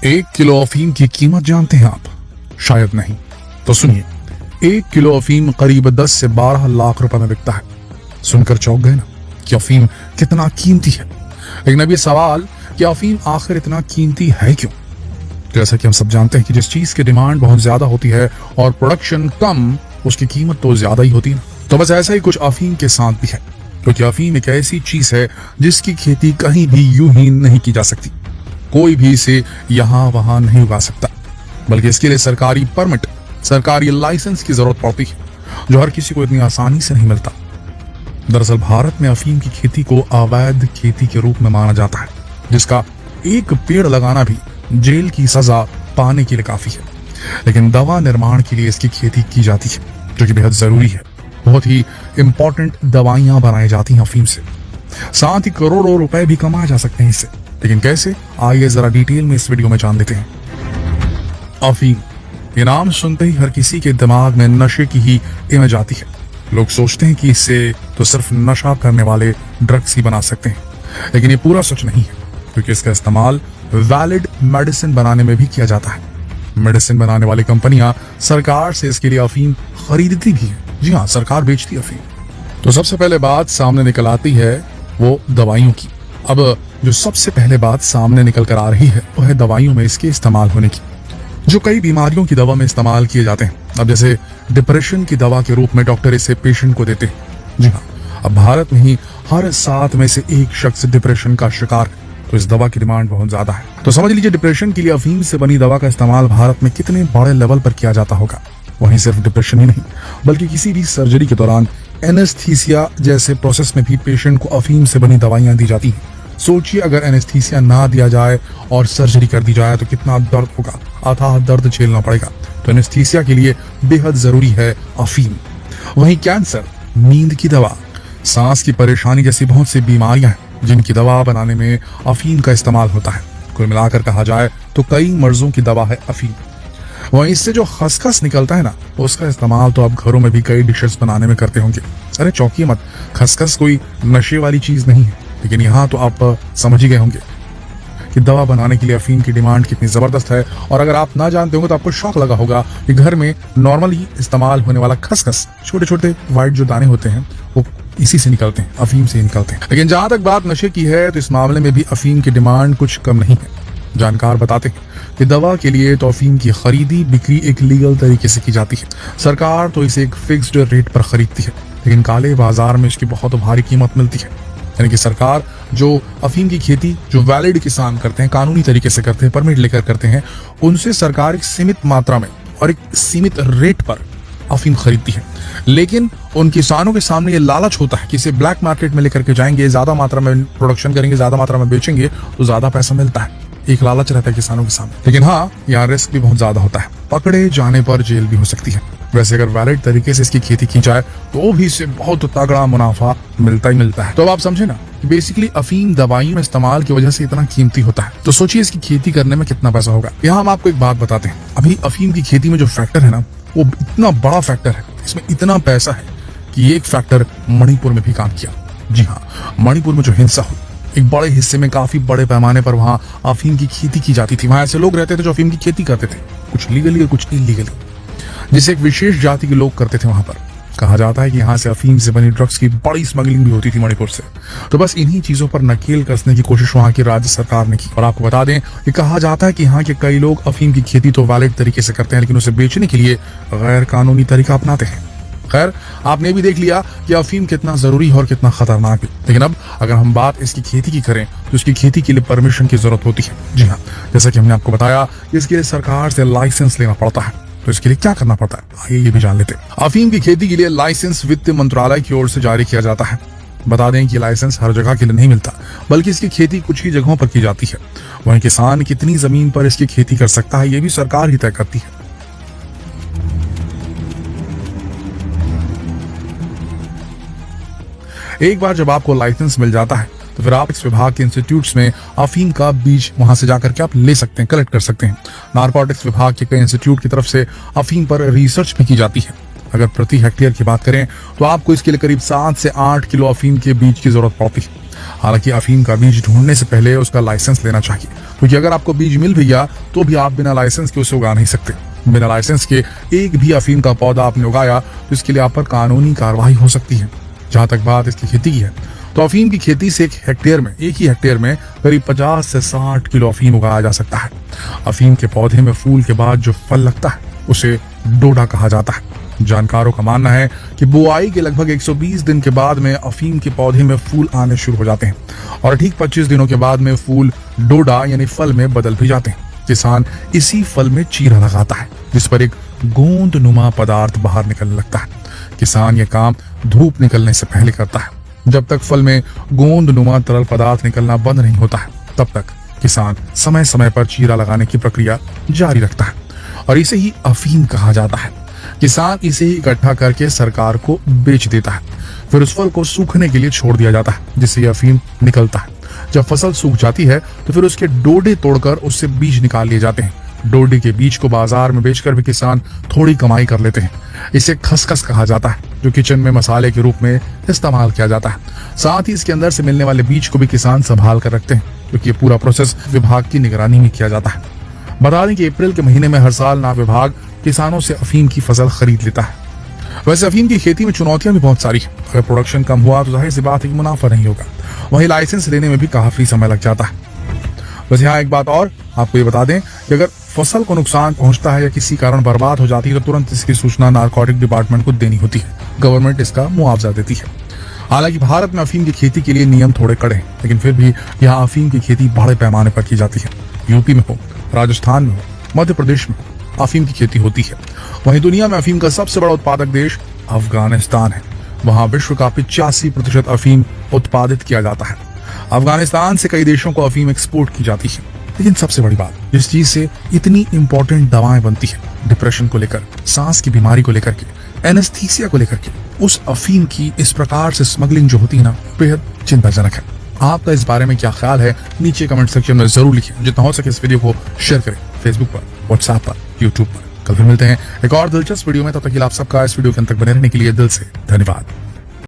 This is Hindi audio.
एक किलो अफीम की कीमत जानते हैं आप? शायद नहीं। तो सुनिए, 1 किलो अफीम करीब 10 से 12 लाख रुपए में बिकता है। सुनकर चौंक गए ना कि अफीम कितना कीमती है। लेकिन अब ये सवाल कि अफीम आखिर इतना कीमती है क्यों? जैसा कि हम सब जानते हैं कि जिस चीज की डिमांड बहुत ज्यादा होती है और प्रोडक्शन कम, उसकी कीमत तो ज्यादा ही होती है। तो बस ऐसा ही कुछ अफीम के साथ भी है, क्योंकि अफीम एक ऐसी चीज है जिसकी खेती कहीं भी यूं ही नहीं की जा सकती। कोई भी इसे यहाँ वहां नहीं उगा सकता, बल्कि इसके लिए सरकारी परमिट, सरकारी लाइसेंस की जरूरत पड़ती है, जो हर किसी को इतनी आसानी से नहीं मिलता। दरअसल भारत में अफीम की खेती को अवैध खेती के रूप में माना जाता है, जिसका एक पेड़ लगाना भी जेल की सजा पाने के लिए काफी है। लेकिन दवा निर्माण के लिए इसकी खेती की जाती है, जो कि बेहद जरूरी है। बहुत ही इंपॉर्टेंट दवाइयां बनाई जाती हैं अफीम से, साथ ही करोड़ों रुपए भी कमाए जा सकते हैं इससे। लेकिन कैसे, आइए जरा डिटेल में इस वीडियो में जान लेते हैं। अफीम, ये नाम सुनते ही हर किसी के दिमाग में नशे की ही इमेज आती है। लोग सोचते हैं कि इससे तो सिर्फ नशा करने वाले ड्रग्स ही बना सकते हैं, लेकिन ये पूरा सच नहीं है, क्योंकि इसका इस्तेमाल वैलिड मेडिसिन बनाने में भी किया जाता है। मेडिसिन बनाने वाली कंपनियां सरकार से इसके लिए अफीम खरीदती भी है। जी हाँ, सरकार बेचती है अफीम। तो सबसे पहले बात सामने निकल आती है वो दवाइयों की। अब जो सबसे पहले बात सामने निकल कर आ रही है वो है दवाइयों में इसके इस्तेमाल होने की, जो कई बीमारियों की दवा में इस्तेमाल किए जाते हैं। अब जैसे डिप्रेशन की दवा के रूप में डॉक्टर इसे पेशेंट को देते हैं। जी हाँ, अब भारत में ही हर 7 में से 1 शख्स डिप्रेशन का शिकार है, तो इस दवा की डिमांड बहुत ज्यादा है। तो समझ लीजिए डिप्रेशन के लिए अफीम से बनी दवा का इस्तेमाल भारत में कितने बड़े लेवल पर किया जाता होगा। वहीं सिर्फ डिप्रेशन ही नहीं, बल्कि किसी भी सर्जरी के दौरान एनेस्थीसिया जैसे प्रोसेस में भी पेशेंट को अफीम से बनी दवाइयां दी जाती हैं। सोचिए, अगर एनेस्थीसिया ना दिया जाए और सर्जरी कर दी जाए तो कितना दर्द होगा, अथाह दर्द झेलना पड़ेगा। तो एनेस्थीसिया के लिए बेहद जरूरी है अफीम। वहीं कैंसर, नींद की दवा, सांस की परेशानी जैसी बहुत सी बीमारियां हैं जिनकी दवा बनाने में अफीम का इस्तेमाल होता है। कुल मिलाकर कहा जाए तो कई मर्जों की दवा है अफीम। वहीं इससे जो खसखस निकलता है ना, उसका इस्तेमाल तो आप घरों में भी कई डिशेस बनाने में करते होंगे। अरे चौंकिए मत, खसखस कोई नशे वाली चीज नहीं है, लेकिन यहाँ तो आप समझ ही गए होंगे कि दवा बनाने के लिए अफीम की डिमांड कितनी जबरदस्त है। और अगर आप ना जानते होंगे तो आपको शौक लगा होगा कि घर में नॉर्मली इस्तेमाल होने वाला खसखस, छोटे छोटे व्हाइट जो दाने होते हैं, वो इसी से निकलते हैं, अफीम से निकलते हैं। लेकिन जहां तक बात नशे की है, तो इस मामले में भी अफीम की डिमांड कुछ कम नहीं है। जानकार बताते हैं कि दवा के लिए तो अफीम की खरीदी बिक्री एक लीगल तरीके से की जाती है। सरकार तो इसे एक फिक्स्ड रेट पर खरीदती है, लेकिन काले बाजार में इसकी बहुत भारी कीमत मिलती है। यानी कि सरकार जो अफीम की खेती जो वैलिड किसान करते हैं, कानूनी तरीके से करते हैं, परमिट लेकर करते हैं, उनसे सरकार एक सीमित मात्रा में और एक सीमित रेट पर अफीम खरीदती है। लेकिन उन किसानों के सामने ये लालच होता है कि इसे ब्लैक मार्केट में लेकर के जाएंगे, ज्यादा मात्रा में प्रोडक्शन करेंगे, ज्यादा मात्रा में बेचेंगे तो ज्यादा पैसा मिलता है। एक लालच रहता है किसानों के सामने। लेकिन हाँ, यहाँ रिस्क भी बहुत ज्यादा होता है, पकड़े जाने पर जेल भी हो सकती है। वैसे अगर वैलिड तरीके से इसकी खेती की जाए तो भी इससे बहुत तगड़ा मुनाफा मिलता ही मिलता है। तो अब आप समझे ना कि बेसिकली अफीम दवाइयों में इस्तेमाल की वजह से इतना कीमती होता है। तो सोचिए इसकी खेती करने में कितना पैसा होगा। यहाँ हम आपको एक बात बताते हैं, अभी अफीम की खेती में जो फैक्टर है ना, वो इतना बड़ा फैक्टर है, इसमें इतना पैसा है कि एक फैक्टर मणिपुर में भी काम किया। जी हाँ, मणिपुर में जो हिंसा हुई, एक बड़े हिस्से में काफी बड़े पैमाने पर वहां अफीम की खेती की जाती थी। वहां ऐसे लोग रहते थे जो अफीम की खेती करते थे, कुछ लीगली और कुछ इलीगली, जिसे एक विशेष जाति के लोग करते थे वहां पर। कहा जाता है कि यहाँ से अफीम से बनी ड्रग्स की बड़ी स्मगलिंग भी होती थी मणिपुर से। तो बस इन्हीं चीजों पर नकेल कसने की कोशिश वहां की राज्य सरकार ने की। और आपको बता दें कि कहा जाता है कि यहाँ के कई लोग अफीम की खेती तो वैलिड तरीके से करते हैं, लेकिन उसे बेचने के लिए गैर कानूनी तरीका अपनाते हैं। खैर, आपने भी देख लिया कि अफीम कितना जरूरी है और कितना खतरनाक है। लेकिन अब अगर हम बात इसकी खेती की करें तो इसकी खेती के लिए परमिशन की जरूरत होती है। जी हाँ, जैसा कि हमने आपको बताया, इसके लिए सरकार से लाइसेंस लेना पड़ता है। तो इसके लिए क्या करना पड़ता है, आइए ये भी जान लेते हैं। अफीम की खेती के लिए लाइसेंस वित्त मंत्रालय की ओर से जारी किया जाता है। बता दें कि लाइसेंस हर जगह के लिए नहीं मिलता, बल्कि इसकी खेती कुछ ही जगहों पर की जाती है। वहीं किसान कितनी जमीन पर इसकी खेती कर सकता है, ये भी सरकार ही तय करती है। एक बार जब आपको लाइसेंस मिल जाता है तो फिर आप इस विभाग के इंस्टीट्यूट्स में अफीम का बीज वहां से जाकर के आप ले सकते हैं, कलेक्ट कर सकते हैं। नारकोटिक्स विभाग के कई इंस्टीट्यूट की तरफ से अफीम पर रिसर्च भी की जाती है। अगर प्रति हेक्टेयर की बात करें तो आपको इसके लिए करीब 7 से 8 किलो अफीम के बीज की जरूरत पड़ती है। हालांकि अफीम का बीज ढूंढने से पहले उसका लाइसेंस लेना चाहिए, क्योंकि अगर आपको बीज मिल भी गया तो भी आप बिना लाइसेंस के उसे उगा नहीं सकते। बिना लाइसेंस के एक भी अफीम का पौधा आपने उगाया तो इसके लिए आप पर कानूनी कार्रवाई हो सकती है। जहां तक बात इसकी खेती की है, तो अफीम की खेती से एक ही हेक्टेयर में करीब 50 से 60 किलो अफीम उगाया जा सकता है। अफीम के पौधे में फूल के बाद जो फल लगता है उसे डोडा कहा जाता है। जानकारों का मानना है कि बुआई के लगभग 120 दिन के बाद में अफीम के पौधे में फूल आने शुरू हो जाते हैं और ठीक 25 दिनों के बाद में फूल डोडा यानी फल में बदल भी जाते हैं। किसान इसी फल में चीरा लगाता है जिस पर एक गोंद नुमा पदार्थ बाहर निकलने लगता है। किसान यह काम धूप निकलने से पहले करता है। जब तक फल में गोंद नुमा तरल पदार्थ निकलना बंद नहीं होता है तब तक किसान समय समय पर चीरा लगाने की प्रक्रिया जारी रखता है और इसे ही अफीम कहा जाता है। किसान इसे ही इकट्ठा करके सरकार को बेच देता है। फिर उस फल को सूखने के लिए छोड़ दिया जाता है जिससे यह अफीम निकलता है। जब फसल सूख जाती है तो फिर उसके डोडे तोड़कर उससे बीज निकाल लिए जाते हैं। डोडे के बीज को बाजार में बेचकर भी किसान थोड़ी कमाई कर लेते हैं। इसे खसखस कहा जाता है जो किचन में मसाले के रूप में इस्तेमाल किया जाता है। साथ ही इसके अंदर से मिलने वाले बीज को भी किसान संभाल कर रखते हैं क्योंकि ये पूरा प्रोसेस विभाग की निगरानी में किया जाता है। बता दें कि अप्रैल के महीने में हर साल नाब विभाग किसानों से अफीम की फसल खरीद लेता है। वैसे अफीम की खेती में चुनौतियां भी बहुत सारी हैं। अगर प्रोडक्शन कम हुआ तो जाहिर सी बात है कि मुनाफा नहीं होगा, वहीं लाइसेंस लेने में भी काफी समय लग जाता है। बस यहाँ एक बात और आपको ये बता दें कि अगर फसल को नुकसान पहुंचता है या किसी कारण बर्बाद हो जाती है तो तुरंत इसकी सूचना नारकोटिक डिपार्टमेंट को देनी होती है। गवर्नमेंट इसका मुआवजा देती है। हालांकि भारत में अफीम की खेती के लिए नियम थोड़े कड़े हैं, लेकिन फिर भी यहाँ अफीम की खेती बड़े पैमाने पर की जाती है। यूपी में हो, राजस्थान में हो, मध्य प्रदेश में अफीम की खेती होती है। वहीं दुनिया में अफीम का सबसे बड़ा उत्पादक देश अफगानिस्तान है। वहां विश्व का 85% अफीम उत्पादित किया जाता है। अफगानिस्तान से कई देशों को अफीम एक्सपोर्ट की जाती है। लेकिन सबसे बड़ी बात, जिस चीज से इतनी इंपॉर्टेंट दवाएं बनती है, डिप्रेशन को लेकर, सांस की बीमारी को लेकर के, एनेस्थीसिया को लेकर के, उस अफीम की इस प्रकार से स्मगलिंग जो होती है ना, बेहद चिंताजनक है। आपका इस बारे में क्या ख्याल है नीचे कमेंट सेक्शन में जरूर लिखें। जितना हो सके इस वीडियो को शेयर करें फेसबुक पर, व्हाट्सएप पर, यूट्यूब पर। कल फिर मिलते हैं एक और दिलचस्प वीडियो में। तब तक के लिए आप सबका इस वीडियो के अंत तक बने रहने के लिए दिल से धन्यवाद।